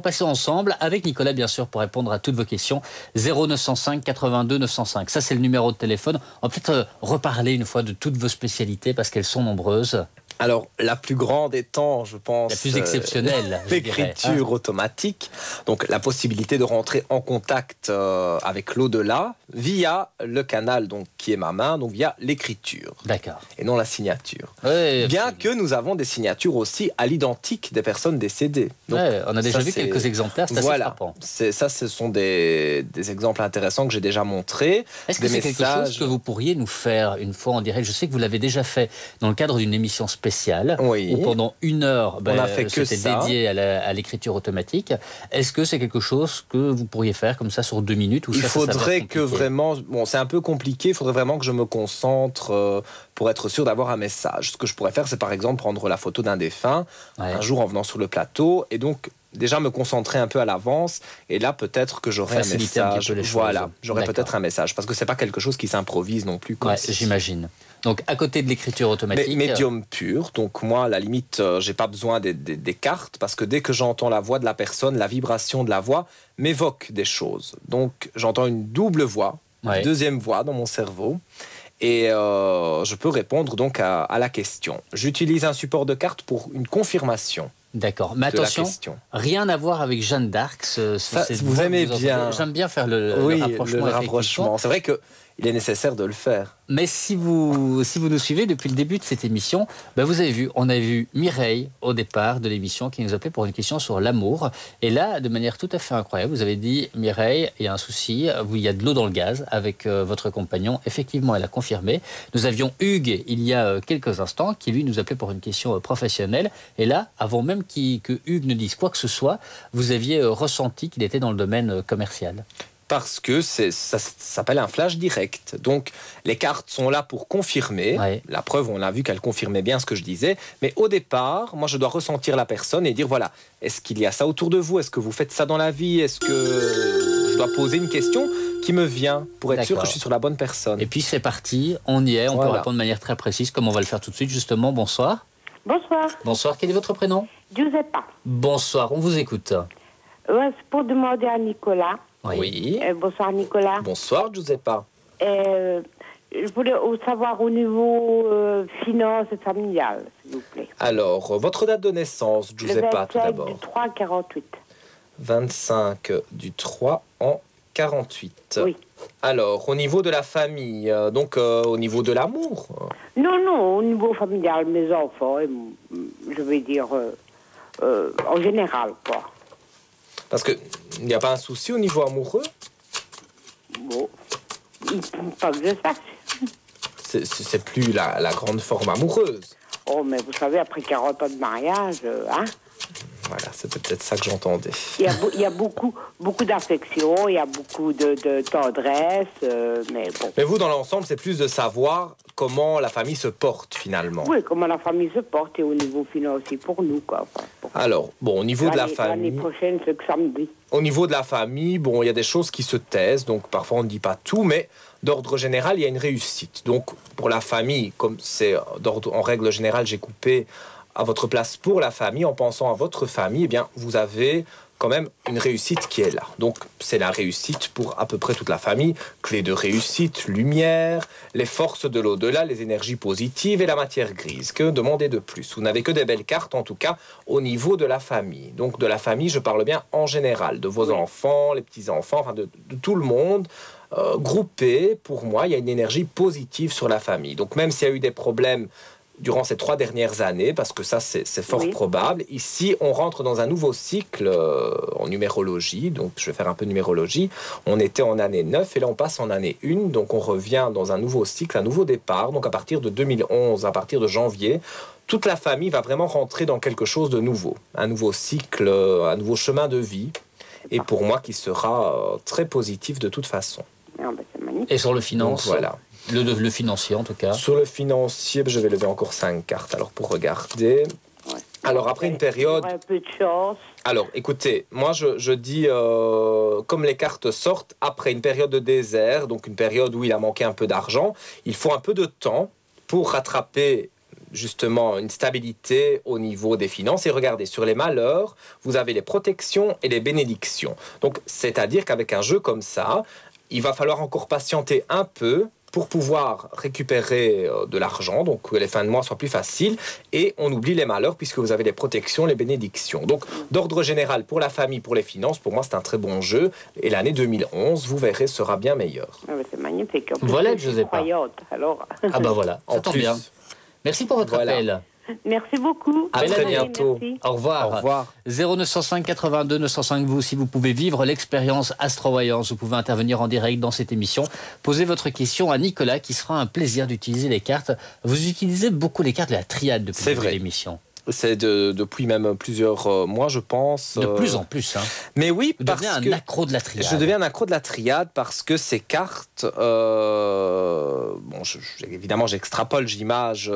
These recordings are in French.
Passer ensemble avec Nicolas, bien sûr, pour répondre à toutes vos questions. 0905 82 905. Ça, c'est le numéro de téléphone. On va peut-être reparler une fois de toutes vos spécialités parce qu'elles sont nombreuses. Alors, la plus grande étant, je pense, la plus exceptionnelle, l'écriture automatique. Donc, la possibilité de rentrer en contact avec l'au-delà via le canal, donc qui est ma main, donc via l'écriture. D'accord. Et non la signature. Ouais, bien que nous avons des signatures aussi à l'identique des personnes décédées. Donc, on a déjà vu quelques exemplaires, c'est assez frappant. Ça, ce sont des exemples intéressants que j'ai déjà montrés. Est-ce que c'est quelque chose que vous pourriez nous faire une fois en direct? Je sais que vous l'avez déjà fait dans le cadre d'une émission spéciale, où pendant 1 heure, c'était dédié à l'écriture automatique. Est-ce que c'est quelque chose que vous pourriez faire comme ça sur 2 minutes? Il faudrait que vraiment... Bon, c'est un peu compliqué, il faudrait vraiment que je me concentre pour être sûr d'avoir un message. Ce que je pourrais faire, c'est par exemple prendre la photo d'un défunt, un jour en venant sur le plateau, et donc déjà me concentrer un peu à l'avance, et là peut-être que j'aurai un message. Voilà, j'aurai peut-être un message, parce que c'est pas quelque chose qui s'improvise non plus. J'imagine. Donc à côté de l'écriture automatique... Mais médium pur, donc moi à la limite j'ai pas besoin des cartes, parce que dès que j'entends la voix de la personne, la vibration de la voix m'évoque des choses. Donc j'entends une double voix, une deuxième voix dans mon cerveau, et je peux répondre donc à la question. J'utilise un support de carte pour une confirmation. D'accord, mais attention, rien à voir avec Jeanne d'Arc. Vous aimez bien. J'aime bien faire le rapprochement. C'est vrai qu'il est nécessaire de le faire. Mais si vous nous suivez depuis le début de cette émission, vous avez vu, on a vu Mireille au départ de l'émission qui nous appelait pour une question sur l'amour. Et là, de manière tout à fait incroyable, vous avez dit, Mireille, il y a un souci, il y a de l'eau dans le gaz avec votre compagnon. Effectivement, elle a confirmé. Nous avions Hugues, il y a quelques instants, qui lui nous appelait pour une question professionnelle. Et là, avant même que Hugues ne dise quoi que ce soit, vous aviez ressenti qu'il était dans le domaine commercial. Parce que ça s'appelle un flash direct. Donc, les cartes sont là pour confirmer. La preuve, on a vu qu'elle confirmait bien ce que je disais. Mais au départ, moi, je dois ressentir la personne et dire, voilà, est-ce qu'il y a ça autour de vous? Est-ce que vous faites ça dans la vie? Est-ce que je dois poser une question qui me vient pour être sûr que je suis sur la bonne personne? Et puis, c'est parti, on y est, on peut répondre de manière très précise, comme on va le faire tout de suite, justement. Bonsoir. Bonsoir. Bonsoir, quel est votre prénom? Giuseppa. Bonsoir, on vous écoute. C'est pour demander à Nicolas. Oui. Bonsoir Nicolas. Bonsoir Giuseppa. Je voulais savoir au niveau finance et familial, s'il vous plaît. Alors, votre date de naissance, Giuseppa, tout d'abord. Le 25 du 3 48. 25 du 3 en 48. Oui. Alors, au niveau de la famille, donc au niveau de l'amour? Non, au niveau familial, mes enfants, je vais dire en général, quoi. Parce qu'il n'y a pas un souci au niveau amoureux? Bon, pas que je sache. C'est plus la grande forme amoureuse. Oh, mais vous savez, après 40 ans de mariage, Voilà, c'était peut-être ça que j'entendais. Il y a beaucoup d'affection, il y a beaucoup de tendresse, mais bon. Mais vous, dans l'ensemble, c'est plus de savoir comment la famille se porte, finalement. Oui, comment la famille se porte et au niveau financier pour nous, quoi. Alors, bon, au niveau de la famille... L'année prochaine, c'est que samedi. Au niveau de la famille, bon, il y a des choses qui se taisent, donc parfois on ne dit pas tout, mais d'ordre général, il y a une réussite. Donc, pour la famille, comme c'est en règle générale, j'ai coupé à votre place pour la famille, en pensant à votre famille, eh bien, vous avez quand même une réussite qui est là. Donc, c'est la réussite pour à peu près toute la famille. Clé de réussite, lumière, les forces de l'au-delà, les énergies positives et la matière grise. Que demander de plus? Vous n'avez que des belles cartes, en tout cas, au niveau de la famille. Donc, de la famille, je parle bien en général, de vos enfants, les petits-enfants, enfin, de tout le monde. Groupé, pour moi, il y a une énergie positive sur la famille. Donc, même s'il y a eu des problèmes durant ces 3 dernières années, parce que ça, c'est fort probable. Ici, on rentre dans un nouveau cycle en numérologie, donc je vais faire un peu de numérologie. On était en année 9 et là, on passe en année 1, donc on revient dans un nouveau cycle, un nouveau départ. Donc à partir de 2011, à partir de janvier, toute la famille va vraiment rentrer dans quelque chose de nouveau. Un nouveau cycle, un nouveau chemin de vie, et pour moi, qui sera très positif de toute façon. C'est magnifique. Et sur le finance, donc, voilà. Le financier, en tout cas. Sur le financier, je vais lever encore 5 cartes, alors pour regarder. Ouais. Alors, après une période... Un peu de chance. Alors, écoutez, moi, je dis, comme les cartes sortent, après une période de désert, donc une période où il a manqué un peu d'argent, il faut un peu de temps pour rattraper justement une stabilité au niveau des finances. Et regardez, sur les malheurs, vous avez les protections et les bénédictions. Donc, c'est-à-dire qu'avec un jeu comme ça, il va falloir encore patienter un peu pour pouvoir récupérer de l'argent, donc que les fins de mois soient plus faciles, et on oublie les malheurs puisque vous avez les protections, les bénédictions. Donc, d'ordre général, pour la famille, pour les finances, pour moi, c'est un très bon jeu, et l'année 2011, vous verrez, sera bien meilleure. Ah, c'est magnifique. En plus, Voilà, je suis Josépha. croyante, alors. Ah bah voilà, ça En tombe plus, bien. Merci pour votre Voilà. appel. Merci beaucoup. À Belle très année. bientôt. Merci. Au revoir. Au revoir. 0905 82 905, vous aussi, vous pouvez vivre l'expérience Astrovoyance. Vous pouvez intervenir en direct dans cette émission. Posez votre question à Nicolas, qui sera un plaisir d'utiliser les cartes. Vous utilisez beaucoup les cartes de la triade depuis C'est le début de vrai. l'émission. C'est depuis même plusieurs mois, je pense. De plus en plus. Hein. Mais oui, Vous parce devenez que un accro de la triade. je deviens un accro de la triade parce que ces cartes, évidemment j'extrapole, j'image,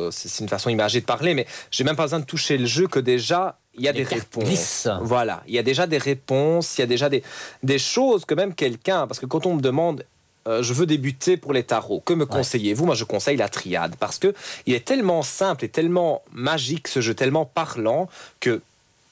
c'est une façon imagée de parler, mais j'ai même pas besoin de toucher le jeu que déjà il y a Les des cartes réponses. glissent. Voilà, il y a déjà des réponses, il y a déjà des choses que même quelqu'un, parce que quand on me demande je veux débuter pour les tarots. Que me conseillez-vous ? Moi, je conseille la triade parce que il est tellement simple et tellement magique ce jeu, tellement parlant que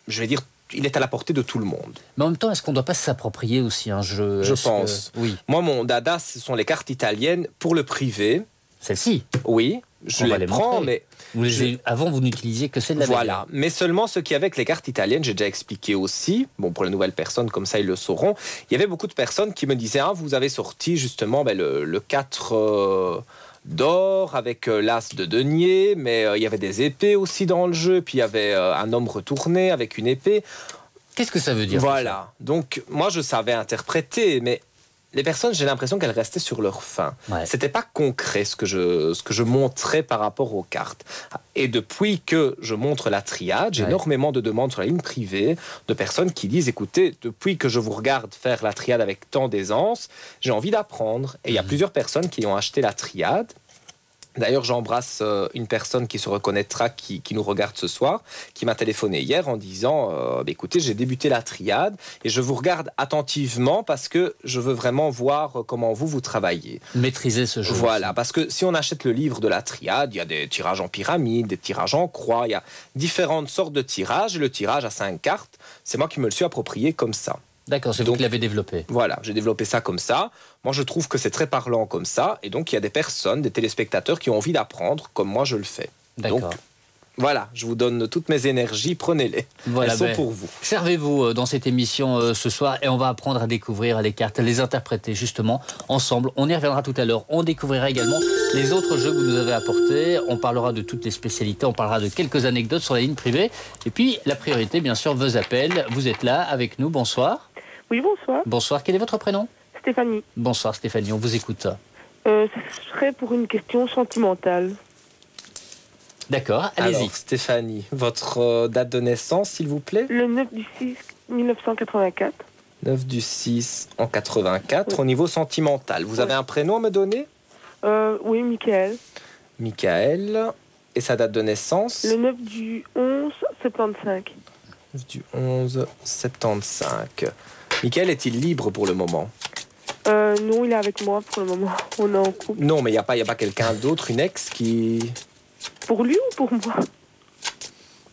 je vais dire, il est à la portée de tout le monde. Mais en même temps, est-ce qu'on ne doit pas s'approprier aussi un jeu ? Je Est-ce pense. Oui. Moi, mon dada, ce sont les cartes italiennes pour le privé. Celle-ci. Oui, je On va les les prends, montrer. mais Avant, vous n'utilisiez que celle de la voilà. Mais seulement ce qui avec les cartes italiennes, j'ai déjà expliqué aussi. Bon, pour les nouvelles personnes, comme ça, ils le sauront. Il y avait beaucoup de personnes qui me disaient, ah, vous avez sorti justement le 4 d'or avec l'as de denier, mais il y avait des épées aussi dans le jeu, puis il y avait un homme retourné avec une épée. Qu'est-ce que ça veut dire ? Voilà. Donc, moi, je savais interpréter, mais les personnes, j'ai l'impression qu'elles restaient sur leur faim. Ouais. C'était pas concret ce que je montrais par rapport aux cartes. Et depuis que je montre la triade, j'ai énormément de demandes sur la ligne privée de personnes qui disent, écoutez, depuis que je vous regarde faire la triade avec tant d'aisance, j'ai envie d'apprendre. Et il y a plusieurs personnes qui ont acheté la triade. D'ailleurs, j'embrasse une personne qui se reconnaîtra, qui nous regarde ce soir, qui m'a téléphoné hier en disant écoutez, j'ai débuté la triade et je vous regarde attentivement parce que je veux vraiment voir comment vous travaillez. Maîtriser ce jeu. Voilà, aussi. parce que si on achète le livre de la triade, il y a des tirages en pyramide, des tirages en croix, il y a différentes sortes de tirages. Et le tirage à 5 cartes, c'est moi qui me le suis approprié comme ça. D'accord, c'est vous qui l'avez développé. Voilà, j'ai développé ça comme ça. Moi, je trouve que c'est très parlant comme ça. Et donc, il y a des personnes, des téléspectateurs qui ont envie d'apprendre comme moi je le fais. D'accord. Donc, voilà, je vous donne toutes mes énergies, prenez-les. Voilà, elles sont pour vous. Servez-vous dans cette émission ce soir et on va apprendre à découvrir les cartes, à les interpréter justement ensemble. On y reviendra tout à l'heure. On découvrira également les autres jeux que vous nous avez apportés. On parlera de toutes les spécialités, on parlera de quelques anecdotes sur la ligne privée. Et puis, la priorité, bien sûr, vos appels. Vous êtes là avec nous. Bonsoir. Oui, bonsoir. Bonsoir. Quel est votre prénom ? Stéphanie. Bonsoir Stéphanie, on vous écoute. Ce serait pour une question sentimentale. D'accord, allez-y. Alors, Stéphanie, votre date de naissance, s'il vous plaît ? Le 9 du 6 1984. 9 du 6 en 84. Au niveau sentimental, vous avez un prénom à me donner ? Oui, Michael. Michael. Et sa date de naissance ? Le 9 du 11 75. 9 du 11 75. Michael est-il libre pour le moment ? Non, il est avec moi pour le moment. On est en couple. Non, mais il n'y a pas quelqu'un d'autre, une ex qui... Pour lui ou pour moi ?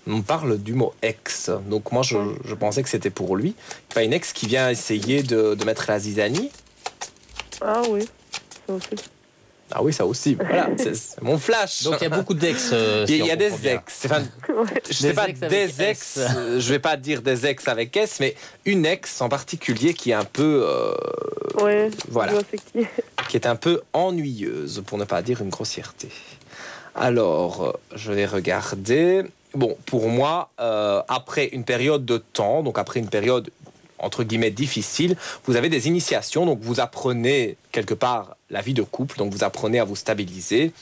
On parle du mot ex. Donc moi, je pensais que c'était pour lui. Pas une ex qui vient essayer de mettre la zizanie. Ah oui, ça aussi. Ah oui, ça aussi. Voilà, c'est mon flash. Donc il y a beaucoup d'ex. Il y a des ex. Enfin, je sais Des pas, ex avec des ex. S. Je vais pas dire des ex avec S, mais une ex en particulier qui est un peu... Ouais, voilà. je vois c'est qui. Qui est un peu ennuyeuse, pour ne pas dire une grossièreté. Alors, je vais regarder. Bon, pour moi, après une période de temps, donc après une période entre guillemets difficile, vous avez des initiations, donc vous apprenez quelque part la vie de couple, donc vous apprenez à vous stabiliser.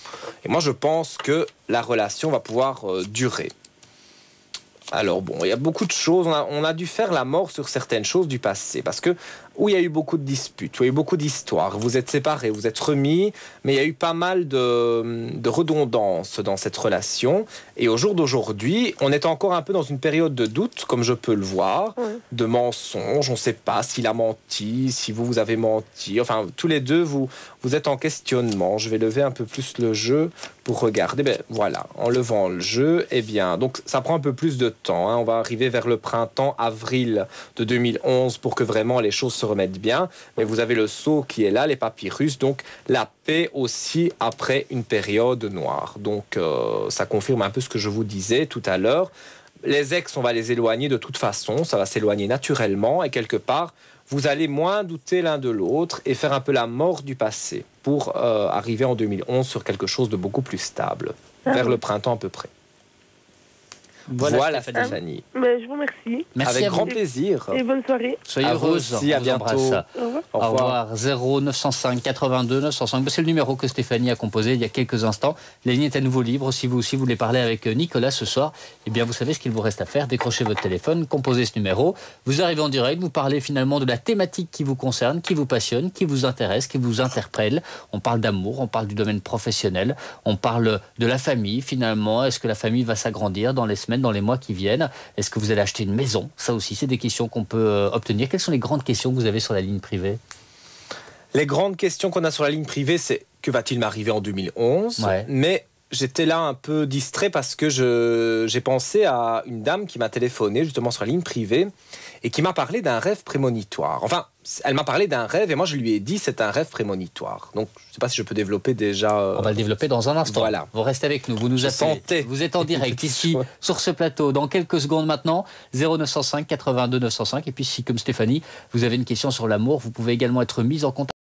Et moi, je pense que la relation va pouvoir durer. Alors bon, il y a beaucoup de choses. On a dû faire la mort sur certaines choses du passé. Parce que où il y a eu beaucoup de disputes, où il y a eu beaucoup d'histoires, vous êtes séparés, vous êtes remis, mais il y a eu pas mal de redondance dans cette relation. Et au jour d'aujourd'hui, on est encore un peu dans une période de doute, comme je peux le voir, de mensonges. On ne sait pas s'il a menti, si vous avez menti. Enfin, tous les deux, vous êtes en questionnement. Je vais lever un peu plus le jeu pour regarder. Ben, voilà, en levant le jeu, eh bien, donc ça prend un peu plus de temps. Hein. On va arriver vers le printemps, avril de 2011 pour que vraiment les choses se remettent bien. Mais vous avez le sceau qui est là, les papyrus, donc la paix aussi après une période noire. Donc ça confirme un peu ce que je vous disais tout à l'heure. Les ex, on va les éloigner de toute façon, ça va s'éloigner naturellement et quelque part, vous allez moins douter l'un de l'autre et faire un peu la mort du passé pour arriver en 2011 sur quelque chose de beaucoup plus stable, vers le printemps à peu près. Voilà Stéphanie. Mais je vous remercie. Merci avec à grand vous. plaisir. Et bonne soirée. Soyez À heureuse. vous aussi, à bientôt. Au revoir. Au revoir. 0 905 82 905. C'est le numéro que Stéphanie a composé il y a quelques instants. La ligne est à nouveau libre. Si vous aussi voulez parler avec Nicolas ce soir, eh bien vous savez ce qu'il vous reste à faire. Décrochez votre téléphone, composez ce numéro. Vous arrivez en direct, vous parlez finalement de la thématique qui vous concerne, qui vous passionne, qui vous intéresse, qui vous interpelle. On parle d'amour, on parle du domaine professionnel, on parle de la famille finalement. Est-ce que la famille va s'agrandir dans les semaines, dans les mois qui viennent? Est-ce que vous allez acheter une maison? Ça aussi, c'est des questions qu'on peut obtenir. Quelles sont les grandes questions que vous avez sur la ligne privée? Les grandes questions qu'on a sur la ligne privée, c'est que va-t-il m'arriver en 2011 ? Mais j'étais là un peu distrait parce que j'ai pensé à une dame qui m'a téléphoné justement sur la ligne privée et qui m'a parlé d'un rêve prémonitoire. Enfin, elle m'a parlé d'un rêve et moi je lui ai dit c'est un rêve prémonitoire. Donc je ne sais pas si je peux développer déjà... On va le développer dans un instant. Voilà. Vous restez avec nous, vous nous appelez. Vous êtes en direct ici sur ce plateau dans quelques secondes maintenant. 0905 82 905. Et puis si comme Stéphanie, vous avez une question sur l'amour, vous pouvez également être mise en contact.